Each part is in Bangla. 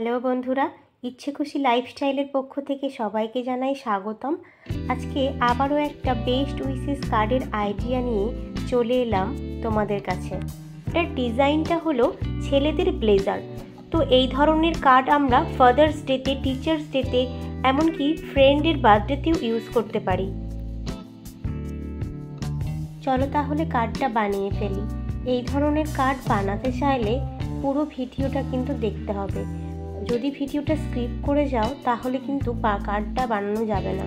হ্যালো বন্ধুরা, ইচ্ছে খুশি লাইফস্টাইলের পক্ষ থেকে সবাইকে জানাই স্বাগতম। আজকে আবারও একটা বেস্ট উইশেস কার্ডের আইডিয়া নিয়ে চলে এলাম তোমাদের কাছে। এটার ডিজাইনটা হলো ছেলেদের ব্লেজার। তো এই ধরনের কার্ড আমরা ফাদার্স ডেতে, টিচার্স ডেতে, এমনকি ফ্রেন্ডের বার্থডেতেও ইউজ করতে পারি। চলো তাহলে কার্ডটা বানিয়ে ফেলি। এই ধরনের কার্ড বানাতে চাইলে পুরো ভিডিওটা কিন্তু দেখতে হবে। যদি ভিডিওটা স্কিপ করে যাও তাহলে কিন্তু কার্ডটা বানানো যাবে না।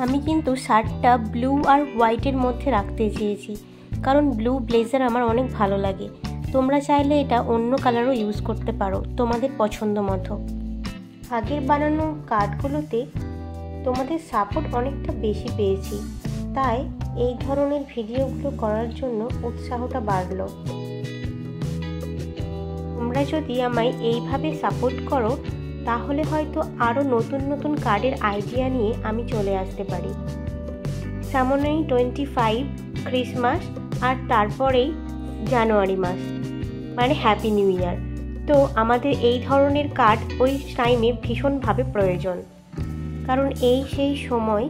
আমি কিন্তু শার্টটা ব্লু আর হোয়াইটের মধ্যে রাখতে চেয়েছি, কারণ ব্লু ব্লেজার আমার অনেক ভালো লাগে। তোমরা চাইলে এটা অন্য কালারও ইউজ করতে পারো তোমাদের পছন্দ মতো। আগের বানানো কার্ডগুলোতে তোমাদের সাপোর্ট অনেকটা বেশি পেয়েছি, তাই এই ধরনের ভিডিওগুলো করার জন্য উৎসাহটা বাড়লো। তোমরা যদি আমায় এইভাবে সাপোর্ট করো তাহলে হয়তো আরও নতুন নতুন কার্ডের আইডিয়া নিয়ে আমি চলে আসতে পারি। সামনেই 25 ক্রিসমাস, আর তারপরেই জানুয়ারি মাস, মানে হ্যাপি নিউ ইয়ার। তো আমাদের এই ধরনের কার্ড ওই টাইমে ভীষণভাবে প্রয়োজন, কারণ এই সেই সময়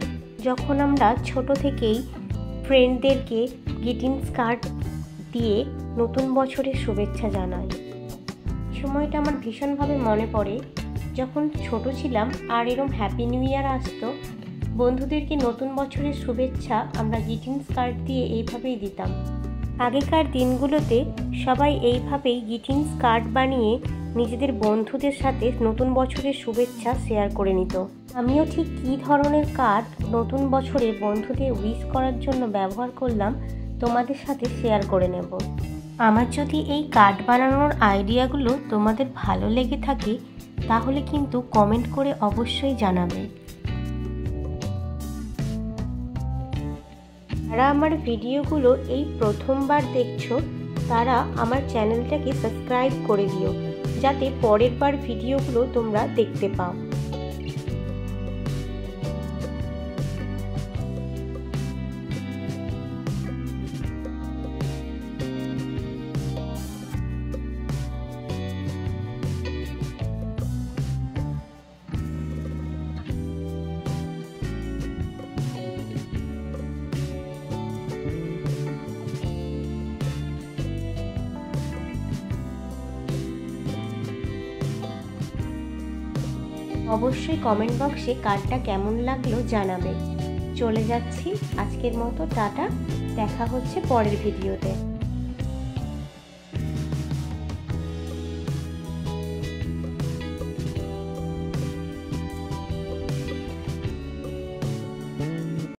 যখন আমরা ছোট থেকেই ফ্রেন্ডদেরকে গ্রিটিংস কার্ড দিয়ে নতুন বছরের শুভেচ্ছা জানাই। সময়টা আমার ভীষণভাবে মনে পড়ে, যখন ছোট ছিলাম আর এরম হ্যাপি নিউ ইয়ার আসতো, বন্ধুদেরকে নতুন বছরের শুভেচ্ছা আমরা গ্রিটিংস কার্ড দিয়ে এইভাবেই দিতাম। আগেকার দিনগুলোতে সবাই এইভাবেই গ্রিটিংস কার্ড বানিয়ে নিজেদের বন্ধুদের সাথে নতুন বছরের শুভেচ্ছা শেয়ার করে নিত। আমিও ঠিক কী ধরনের কার্ড নতুন বছরে বন্ধুদের উইশ করার জন্য ব্যবহার করলাম তোমাদের সাথে শেয়ার করে নেব। আমার যদি এই কার্ড বানানোর আইডিয়াগুলো তোমাদের ভালো লেগে থাকে তাহলে কিন্তু কমেন্ট করে অবশ্যই জানাবে। যারা আমার ভিডিওগুলো এই প্রথমবার দেখছো তারা আমার চ্যানেলটাকে সাবস্ক্রাইব করে দিও, যাতে পরের বার ভিডিওগুলো তোমরা দেখতে পাও। অবশ্যই কমেন্ট বক্সে কার্ডটা কেমন লাগলো জানাবে। চলে যাচ্ছি আজকের মতো, টাটা, দেখা হচ্ছে পরের ভিডিওতে।